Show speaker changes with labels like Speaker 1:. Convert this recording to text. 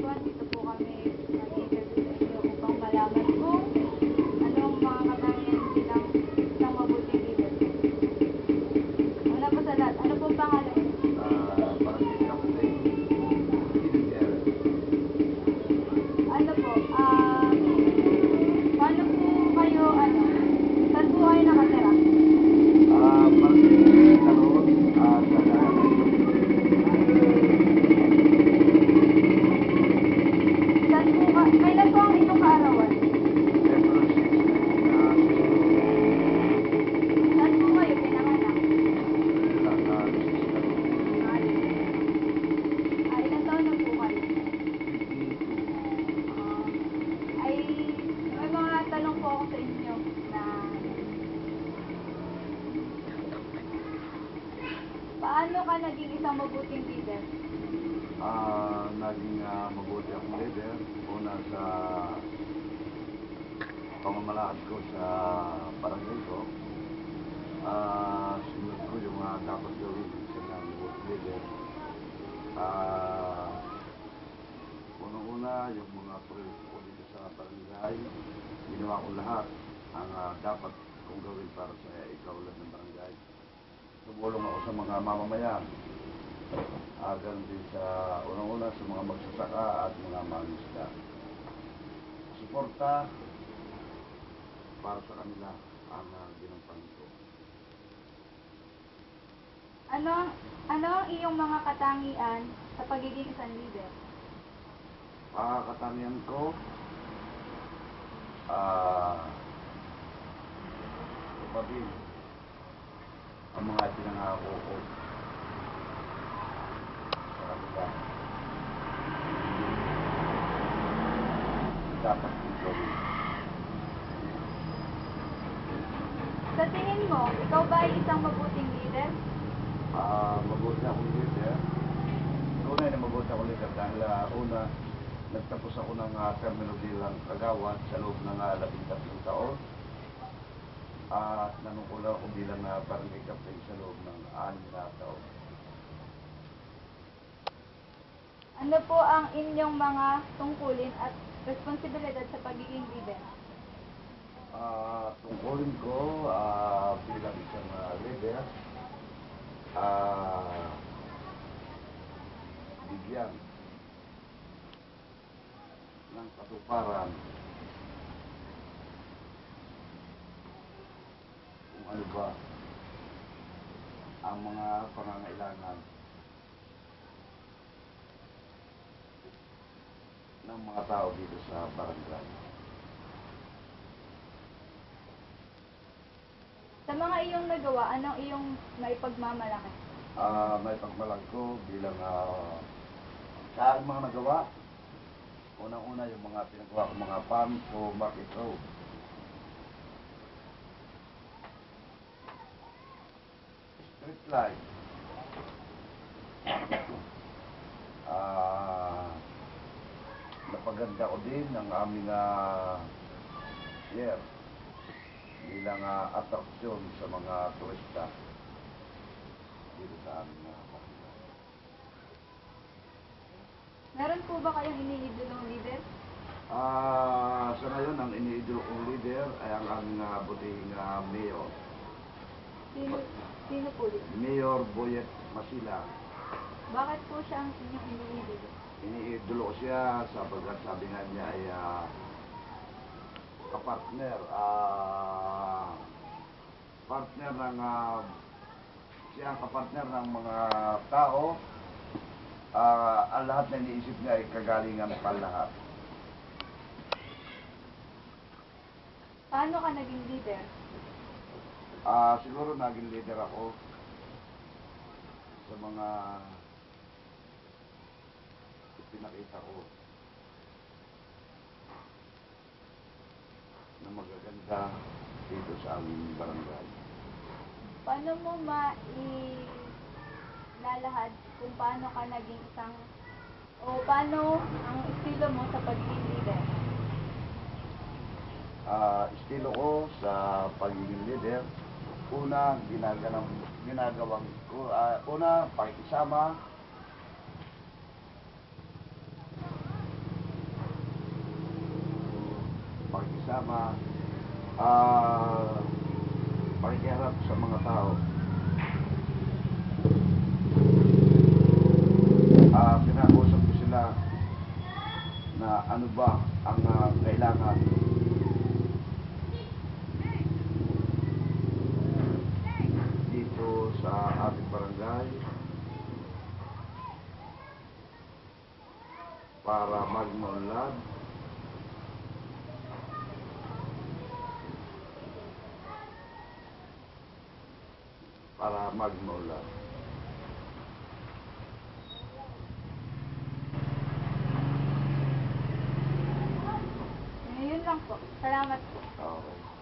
Speaker 1: Buwan. Dito po kami mag-interview sa inyo upang malaman kung anong mga katangian bilang isang mabuting leader. Una po sa lahat, ano pong pangalan niyo?
Speaker 2: Barangay Captain Leader.
Speaker 1: Ano po, paano po kayo, saan po kayo nakatira?
Speaker 2: Barangay Talon, sa
Speaker 1: Saan po kailan po ang inyong kaarawan?
Speaker 2: February 6,
Speaker 1: Saan po kayo pinanganak? Ilang taon na po kayo? Ay, may mga tanong po ako sa inyo na paano ka naging isang mabuting leader?
Speaker 2: Naging mabuti akong leader. Una sa pamamalakad ko sa barangay ko. Sunod ko yung dapat gawin ng isang mabuti leader. Unang-una, yung mga proyekto ko dito sa barangay, ginawa ko lahat ang dapat kong gawin para sa ikaulad ng barangay. Tumulong ako sa mga mamamayan. Ganun din sa unang-una sa mga magsasaka at mga mangisda. Suporta para sa kanila ang ginampanan ko.
Speaker 1: Ano ang iyong mga katangian sa pagiging isang leader?
Speaker 2: Katangian ko, tuparin ang mga pinangako ko sa kanila. Dapat kong gawin.
Speaker 1: Sa tingin mo, ikaw ba ay isang mabuting leader?
Speaker 2: Mabuti akong leader. Una na mabuti akong leader dahil una, nagtapos ako ng termino bilang kagawad sa loob ng 13 taon. At nanungkula ako bilang barangay captain sa loob ng 6 na taon.
Speaker 1: Ano po ang inyong mga tungkulin at responsibilidad sa pagiging leader?
Speaker 2: Tungkulin ko bilang isang leader, bigyan ng katuparan kung ano ba ang mga pangangailangan ng mga tao dito sa barangay.
Speaker 1: Sa mga iyong nagawa, anong iyong maipagmamalaki?
Speaker 2: May pagmalag ko bilang sa aking mga nagawa. Unang-una yung mga pinagawa ko mga farm to market road. Street light. Napaganda ko din ang aming pier bilang atraksyon sa mga turista dito sa aming barangay.
Speaker 1: Meron po ba kayong iniidolong leader?
Speaker 2: Sa ngayon, ang iniidolo kong leader ay ang aming butihing mayor.
Speaker 1: Sino po yun?
Speaker 2: Mayor Boyet Masila.
Speaker 1: Bakit po siya ang inyong iniidolo?
Speaker 2: Iniidolo ko siya sapagkat sabi nga niya ay kapartner. Partner ng siya ang kapartner ng mga tao. Ang lahat na iniisip niya ay kagalingan pa lahat.
Speaker 1: Paano ka naging leader?
Speaker 2: Siguro naging leader ako sa mga pinakita ko na magaganda dito sa aming barangay.
Speaker 1: Paano mo mailalahad kung paano ka naging isang o paano ang estilo mo sa pagiging leader?
Speaker 2: Estilo ko sa pagiging leader, una ginagawang ko, una pakikisama, pakikisama, pakikiharap sa mga tao. Pinakausap ko sila na ano ba ang kailangan dito sa ating barangay para magmuunlad, para magmuunlad.
Speaker 1: Yun lang po. Salamat po.
Speaker 2: Okay.